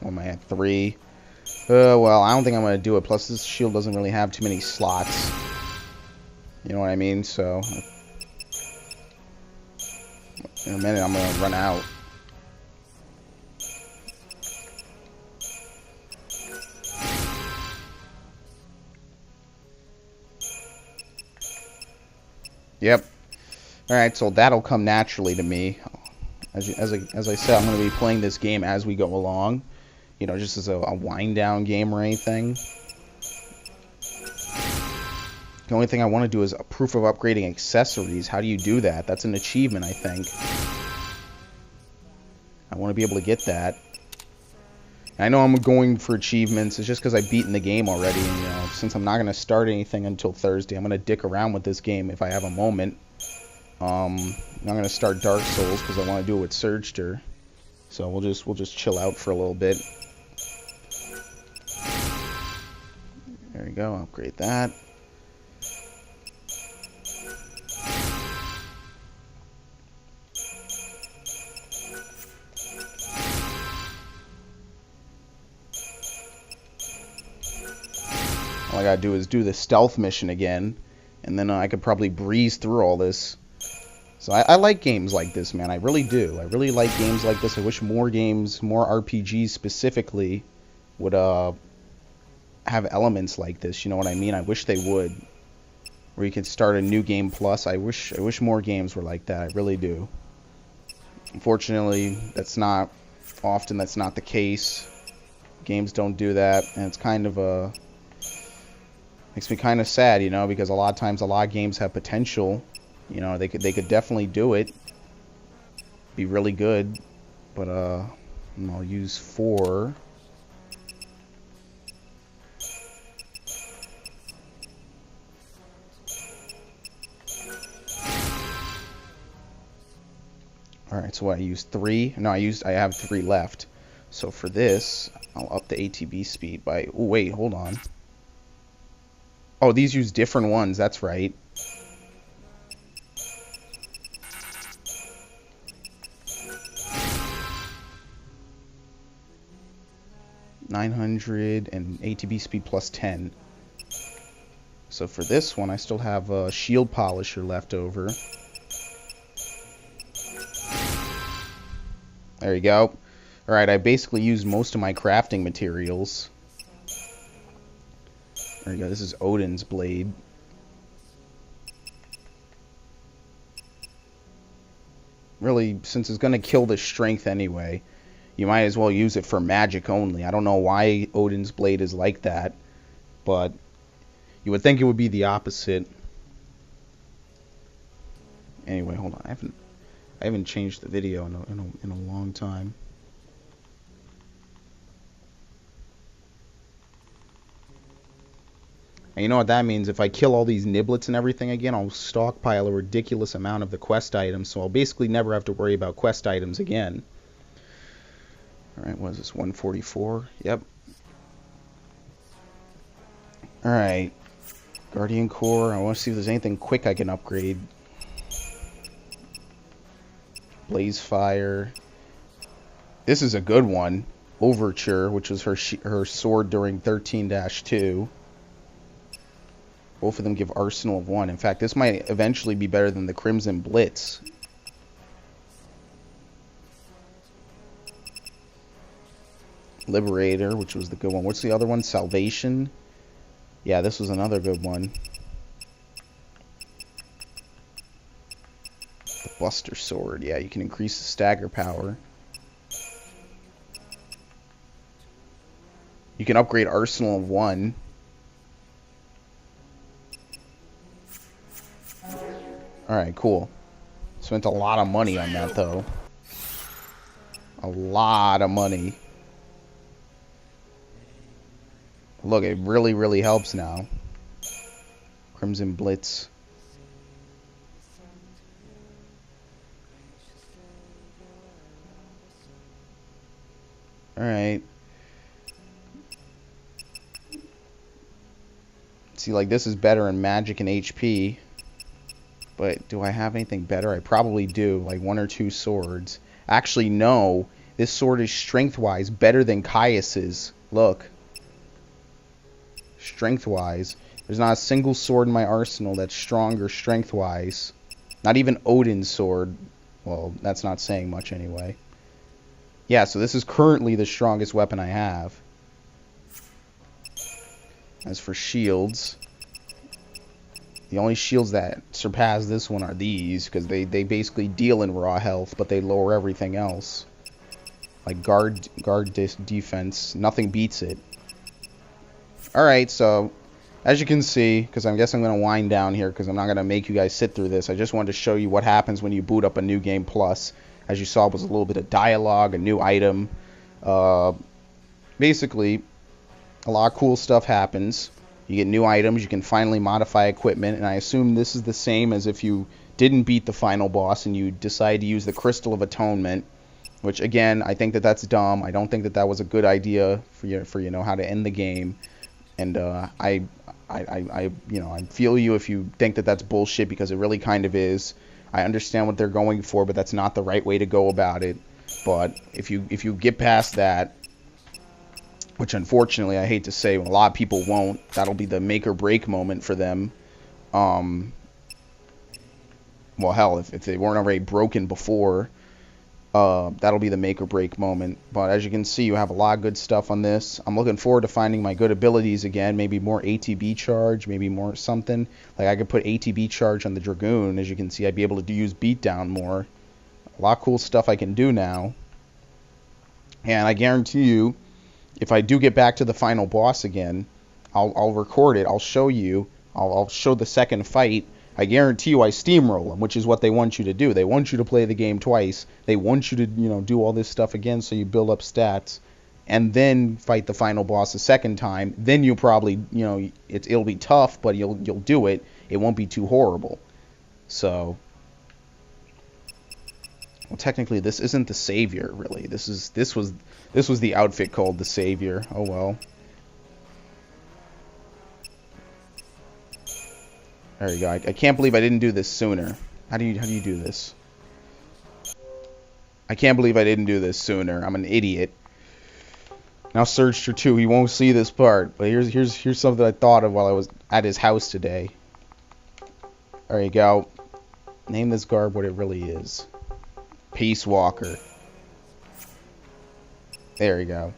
What am I at? 3. Well, I don't think I'm going to do it. Plus, this shield doesn't really have too many slots. You know what I mean? So, in a minute, I'm going to run out. Yep. Alright, so that'll come naturally to me. As I said, I'm going to be playing this game as we go along. You know, just as a wind-down game or anything. The only thing I want to do is a proof of upgrading accessories. How do you do that? That's an achievement, I think. I want to be able to get that. I know I'm going for achievements. It's just because I've beaten the game already. And, you know, since I'm not going to start anything until Thursday, I'm going to dick around with this game if I have a moment. I'm going to start Dark Souls because I want to do it with Surgster. So we'll just chill out for a little bit. There we go. Upgrade that. All I gotta do is do the stealth mission again, and then I could probably breeze through all this. So I like games like this, man. I really do. I really like games like this. I wish more games, more RPGs specifically, would have elements like this. You know what I mean? I wish they would. Where you could start a new game plus. I wish more games were like that. I really do. Unfortunately, that's not the case. Games don't do that, and it's kind of makes me kind of sad, you know, because a lot of times a lot of games have potential. You know, they could definitely do it. Be really good. But I'll use 4. Alright, so what, I used 3? No, I have 3 left. So for this, I'll up the ATB speed by... Oh, wait, hold on. Oh, these use different ones, that's right. $900 and ATB speed plus 10. So for this one, I still have a shield polisher left over. There you go. Alright, I basically used most of my crafting materials. There you go, this is Odin's blade. Really, since it's going to kill the strength anyway, you might as well use it for magic only. I don't know why Odin's blade is like that, but you would think it would be the opposite. Anyway, hold on. I haven't changed the video in a long time. And you know what that means? If I kill all these niblets and everything again, I'll stockpile a ridiculous amount of the quest items, so I'll basically never have to worry about quest items again. Alright, what is this? 144? Yep. Alright. Guardian Core. I want to see if there's anything quick I can upgrade. Blaze Fire. This is a good one. Overture, which was her sword during 13-2. Both of them give Arsenal of 1. In fact, this might eventually be better than the Crimson Blitz. Liberator, which was the good one. What's the other one? Salvation. Yeah, this was another good one. The Buster Sword. Yeah, you can increase the stagger power. You can upgrade Arsenal of 1. Alright, cool. Spent a lot of money on that, though. A lot of money. Look, it really, really helps now. Crimson Blitz. Alright. See, like, this is better in magic and HP. But do I have anything better? I probably do. Like 1 or 2 swords. Actually, no. This sword is strength-wise better than Caius's. Look. Strength-wise. There's not a single sword in my arsenal that's stronger strength-wise. Not even Odin's sword. Well, that's not saying much anyway. Yeah, so this is currently the strongest weapon I have. As for shields, the only shields that surpass this one are these, because they basically deal in raw health, but they lower everything else. Like guard defense, nothing beats it. Alright, so as you can see, because I guess I'm going to wind down here because I'm not going to make you guys sit through this. I just wanted to show you what happens when you boot up a New Game Plus. As you saw, it was a little bit of dialogue, a new item. Basically, a lot of cool stuff happens. You get new items, you can finally modify equipment, and I assume this is the same as if you didn't beat the final boss and you decide to use the Crystal of Atonement, which again, I think that that's dumb. I don't think that that was a good idea for you know how to end the game. And I feel you if you think that that's bullshit, because it really kind of is. I understand what they're going for, but that's not the right way to go about it. But if you get past that, which unfortunately I hate to say, a lot of people won't, that'll be the make or break moment for them. Well, hell, if they weren't already broken before, that'll be the make or break moment. But as you can see, you have a lot of good stuff on this. I'm looking forward to finding my good abilities again. Maybe more ATB charge, maybe more something. Like I could put ATB charge on the Dragoon. As you can see, I'd be able to use beatdown more. A lot of cool stuff I can do now. And I guarantee you, if I do get back to the final boss again, I'll record it. I'll show you. I'll show the second fight. I guarantee you I steamroll them, which is what they want you to do. They want you to play the game twice. They want you to, do all this stuff again so you build up stats, and then fight the final boss a second time. Then you'll probably, it'll be tough, but you'll do it. It won't be too horrible. So, well, technically this isn't the Savior, really. This was the outfit called the Savior. Oh well. There you go. I can't believe I didn't do this sooner. How do you do this? I can't believe I didn't do this sooner. I'm an idiot. Now Surge 2, he won't see this part, but here's something I thought of while I was at his house today. There you go. Name this garb what it really is. Peace Walker. There you go.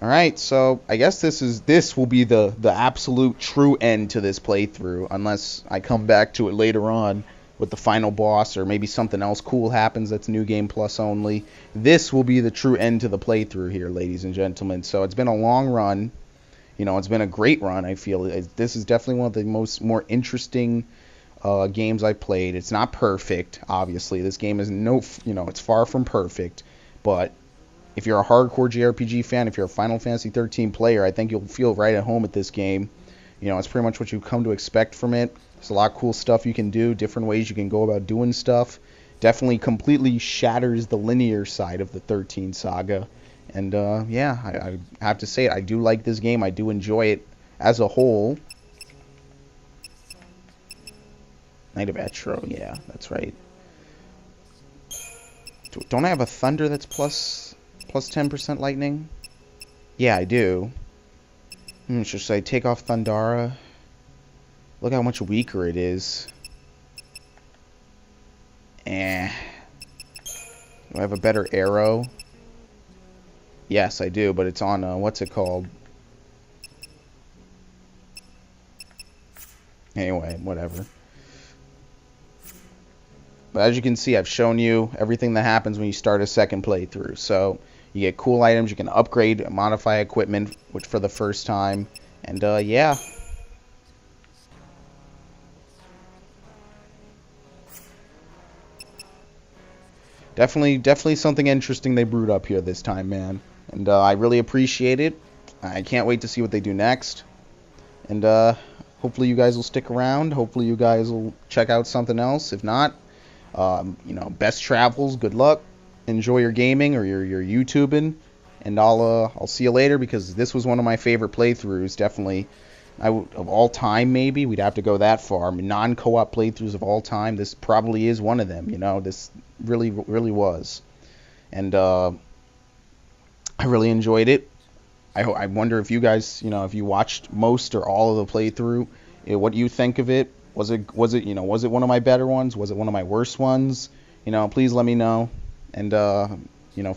Alright, so I guess this will be the absolute true end to this playthrough, unless I come back to it later on with the final boss, or maybe something else cool happens that's New Game Plus only. This will be the true end to the playthrough here, ladies and gentlemen. So it's been a long run. It's been a great run, I feel. This is definitely one of the more interesting games I've played. It's not perfect, obviously. This game is it's far from perfect, but if you're a hardcore JRPG fan, if you're a Final Fantasy XIII player, I think you'll feel right at home at this game. It's pretty much what you come to expect from it. There's a lot of cool stuff you can do, different ways you can go about doing stuff. Definitely completely shatters the linear side of the 13 saga. And yeah, I have to say it. I do like this game. I do enjoy it as a whole. Knight of Etro, yeah, that's right. Don't I have a Thunder that's plus 10% lightning? Yeah, I do. Should I take off Thundara? Look how much weaker it is. Do I have a better arrow? Yes, I do, but it's on, what's it called? Anyway, whatever. But as you can see, I've shown you everything that happens when you start a second playthrough. So, you get cool items, you can upgrade, modify equipment, which for the first time. And, yeah. Definitely something interesting they brewed up here this time, man. And I really appreciate it. I can't wait to see what they do next. And hopefully you guys will stick around. Hopefully you guys will check out something else. If not, best travels. Good luck. Enjoy your gaming or your YouTubing. And I'll see you later, because this was one of my favorite playthroughs. Definitely. Of all time, maybe. We'd have to go that far. I mean, non-co-op playthroughs of all time. This probably is one of them. This really was. and I really enjoyed it. I wonder if you guys, if you watched most or all of the playthrough, what do you think of it? Was it one of my better ones? Was it one of my worst ones? Please let me know. And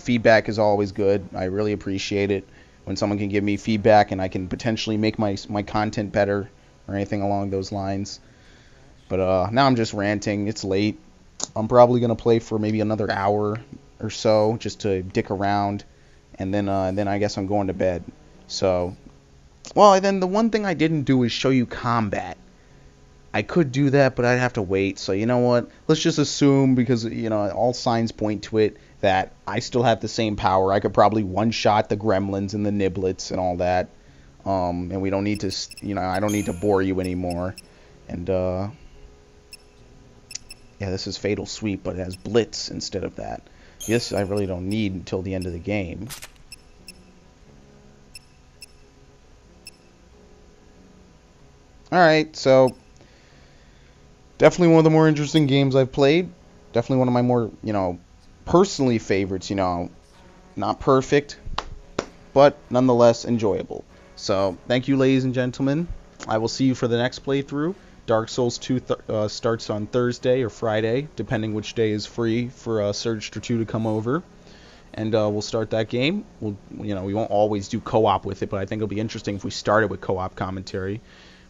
feedback is always good. I really appreciate it when someone can give me feedback and I can potentially make my content better or anything along those lines. But now I'm just ranting. It's late. I'm probably gonna play for maybe another hour or so just to dick around, and then I guess I'm going to bed. So, well, then the one thing I didn't do is show you combat. I could do that, but I'd have to wait. So you know what? Let's just assume, because all signs point to it, that I still have the same power. I could probably one-shot the gremlins and the niblets and all that. And we don't need to, I don't need to bore you anymore. And yeah, this is Fatal Sweep, but it has Blitz instead of that. This I really don't need until the end of the game. Alright, so definitely one of the more interesting games I've played. Definitely one of my more, personally favorites, not perfect, but nonetheless enjoyable. So, thank you, ladies and gentlemen. I will see you for the next playthrough. Dark Souls 2 starts on Thursday or Friday, depending which day is free for Surge 2 to come over. And we'll start that game. We won't always do co-op with it, but I think it'll be interesting if we started with co-op commentary.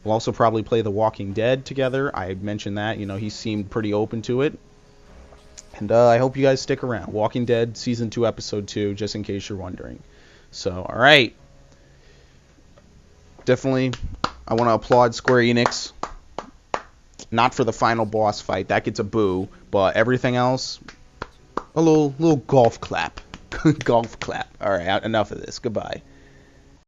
We'll also probably play The Walking Dead together. I mentioned that. He seemed pretty open to it. And I hope you guys stick around. Walking Dead Season 2, Episode 2, just in case you're wondering. So, alright. Definitely, I want to applaud Square Enix. Not for the final boss fight. That gets a boo. But everything else, a little golf clap. Golf clap. Alright, enough of this. Goodbye.